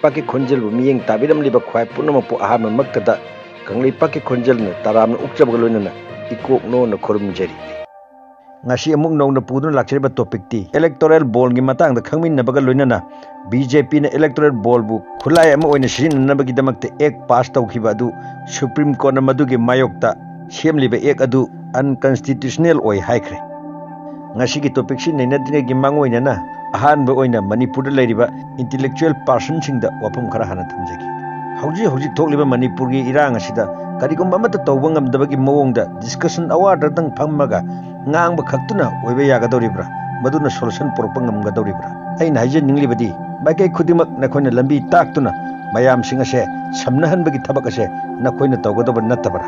Kangleipak Khonjel miyeng tabiram liba khwai punamapu ahama maktada Kangleipak Khonjel na taramna ukjabga loinana ikok no na khurumjari ngasi amuk nong na pudun lakchariba topic ti electoral ball gi matang da khangminnabaga loinana BJP na electoral ball bu khulai ama oina sirinnabagi damakte ek pass tawkhiba adu Supreme Court na madugi mayokta semliba ek adu unconstitutional oi haikre ngasi gi topic si nainadringa gi mangoina na ahanba oina Manipur da leiriba intellectual person singda wapum khara hana thamjagi hauji thokliba Manipur gi irang asida karigumba mata tawba ngamdabagi mawongda discussion award dang phangmaga ngang khaktuna oiba yagadoribra maduna solution porpa ngamgadoribra aina haije ninglibadi makai khudimak nakhona lambi taktuna mayam singa se samnahan bagi thabak ase nakhona tawgadoba natabra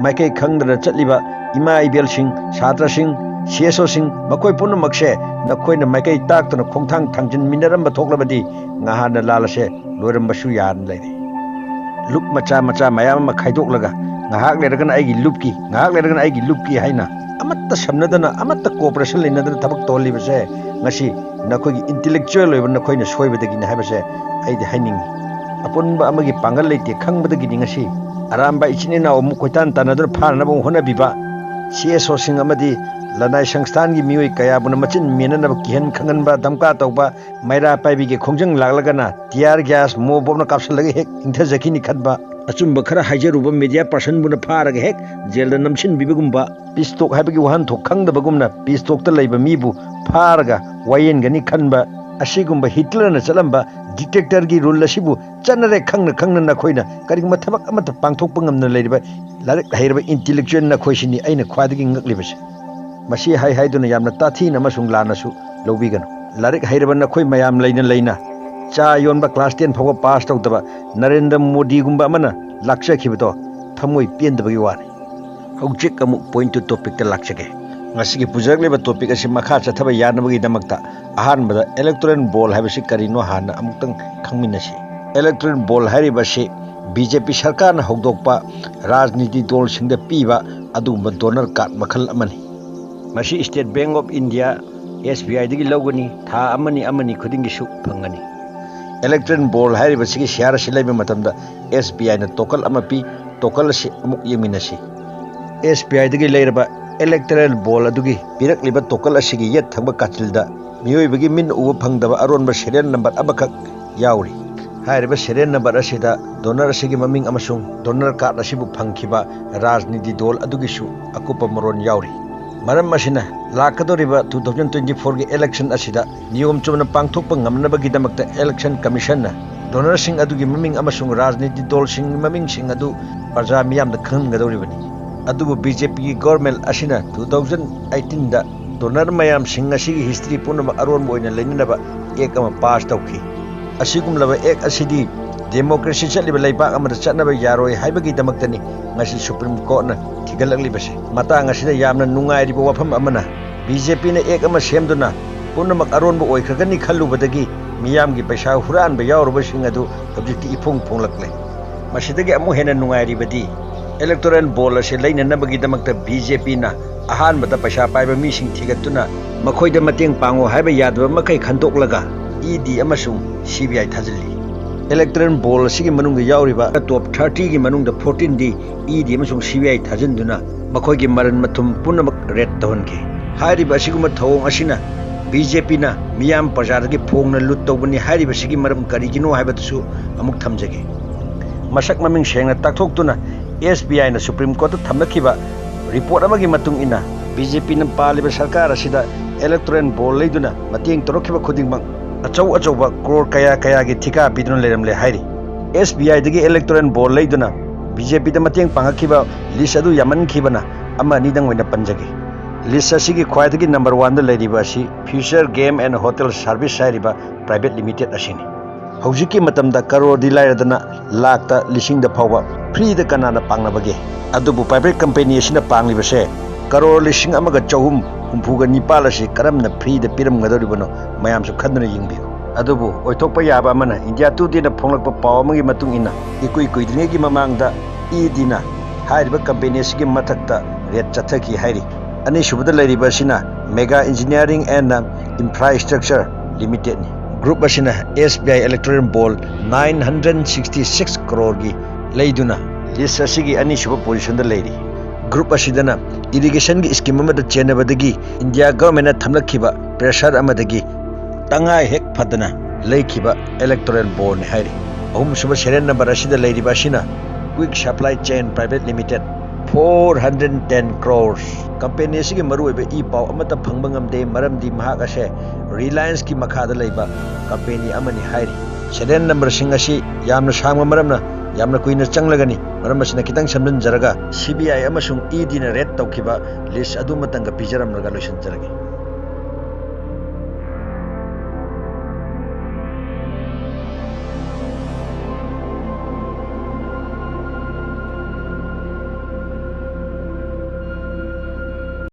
makai khangdra chatliba ima ibel sing satra sing CSO sing makoi puna makse nakhona makai taktuna khongthang thangjin minaram thoklabadi ngahana lalase loiram basu yan leire lup macha mayam ma khaidoklaga ngahak leragana aigi lupki haina amatta samnadana amatta cooperation leinadana thabak tolibase ngasi nakhoi intellectual loiba nakhoina soibadagi na habase aidi hainingi apunba amagi pangal leite khangmadagi ngasi aramba ichinina omu koitan tanadar pharnaba honabiba CSO sing amadi lanai sangstan gi mioi kaya buna machin menanaba kihan khanganba damka tawba maira paibige khongjang laglagana tiar gas mo bobna kapsalaga hek intha jakini khatba achumba khara haijaruba media person buna pharaga hek jelda namchin bibagumba pistok haibagi wahan thok khangdabagumna pistok ta leiba mibu pharaga wayen gani khanba asigumba Hitler na chalamba dictator gi rule asibu chanare khangna nakhoina karigma thabak amata pangthokpa ngamna leiriba larik hairaba intellectual na khoisini aina khwadagi ngaklibase masi haiduna yamna tathina amasung lanasu lobigano larik hairaba nakhoi mayam leina cha yonba class 10 phawa pass tawdaba Narendra Modi gumba amana lakchakhibado thamoi pendabagi wani hojik amu point to topic ta lakchage ngasigi pujagleba topic asi makha chathaba yanabagi damakta ahanbada electoral ball habisi karino hana amuktang khangminasi electoral ball haribasi BJP sarkar na hogdokpa rajniti dol singda piba adugumba donor card makhal amani masi State Bank of India SBI digi logani tha amani khudingi su phangani electoral ball haribasi share silaiba matamda SBI na tokal amapi tokal si amuk yeminasi SBI digi leiraba electoral ball adugi pirakliba tokal asigi yet thangba kachilda miyoibagi min uwa phangdaba aronba serial number abakak yauri hairiba serial number asida donor asigi maming amasung donor card asibu phangkhiba rajniti dol adugisu akupa maron yauri maram masina lakadoriba 2024 gi election asida niyom chumna pangthokpa ngamnabagi damakta election commission na donor sing adugi maming amasung rajniti dol sing maming sing adu parja miyamda khanggadoribani adubu BJP gi government asina 2018 da donor mayam sing asigi history punama aron boina leninaba ek ama pass tawki asigumlaba ek asidi democracy chaliba laipak amada chatnaba yaroi haibagi damaktani ngasi Supreme Court na thigalakli matang asida yamna nungai riba wafam amana BJP na ek ama semduna punamak aron bo oikragani khallubadagi miyam gi paisa huran ba yawruba sing adu objecti ifong phonglakle masidagi amu hena nungai ribadi electoral ball ase leina nabagi damakta BJP na ahanbada paisa paiba mi sing thigatuna makhoida mateng pango haiba yadba makai khantoklaga ED amasung CBI thajali electoral ball asigi manungga yauriba top 30 gi manungda 14 di ED amasung CBI thajanduna makhoigi maran mathum punamak red tawonke hairiba asiguma thawong asina BJP na miyam parjadagi phongna lut tawbani hairiba sigi maram karigino haibatusu amuk thamjage masak maming sengna takthokuna SBI na Supreme Court thamnakhiba report amagi matung ina BJP na paliba sarkar asida electoral ball leiduna mateng torokhiba khudingmang achauba crore kaya gi thika bidun leramle hairi SBI dagi electoral ball leiduna BJP da mateng pangakhiba list adu yaman khibana ama ni dang oina panjage list asigi khwaidagi number 1 da leiriba asi Future Game and Hotel Service hairiba private limited asini hojiki matamda crore di lairadana lakta lising da phawa free da kanana pangnabage adubu private company asina panglibase crore lising amaga chahum humpuga nipal asi karamna free da piram gadoribano mayam su khadna yingbi adubu oithokpa yaba amana India Today na phonglakpa paw amagi matung ina ikui dingi mamangda idina hairiba company asigi mathakta red chathaki hairi ani subada lairiba sina Mega Engineering and Infrastructure Limited ni group असिना SBI electoral बॉल 966 करोड़ की लेदुना list असिगी अनीसुब position द लेरी group असिदना irrigation की स्कीम अमद चेनबदगी इंडिया गवर्नमेंट थमलखिबा प्रेशर अमदगी तंगाई हेक फदना लेखिबा इलेक्टोरल बॉल ने हाइरी अहुम सुब सेरियल नंबर असिदा लेरिबा असिना quick supply chain private limited 410 crores company असिगी मरुइबे ई पाव अमत फंगबंगमदे मरमदी महाग असे रिलायंस की मखादा लेबा कंपनी अमनी हाइरी सेरियल नंबर सिंग असी यामना सांगबा मरमना यामना कुइना चंगलगनी मरम असिना खितंग समजन जरगा CBI अमसुंग ED ना रेड तौखिबा लिस्ट अदु मतंग पिजरम लगा लोसन जरगे।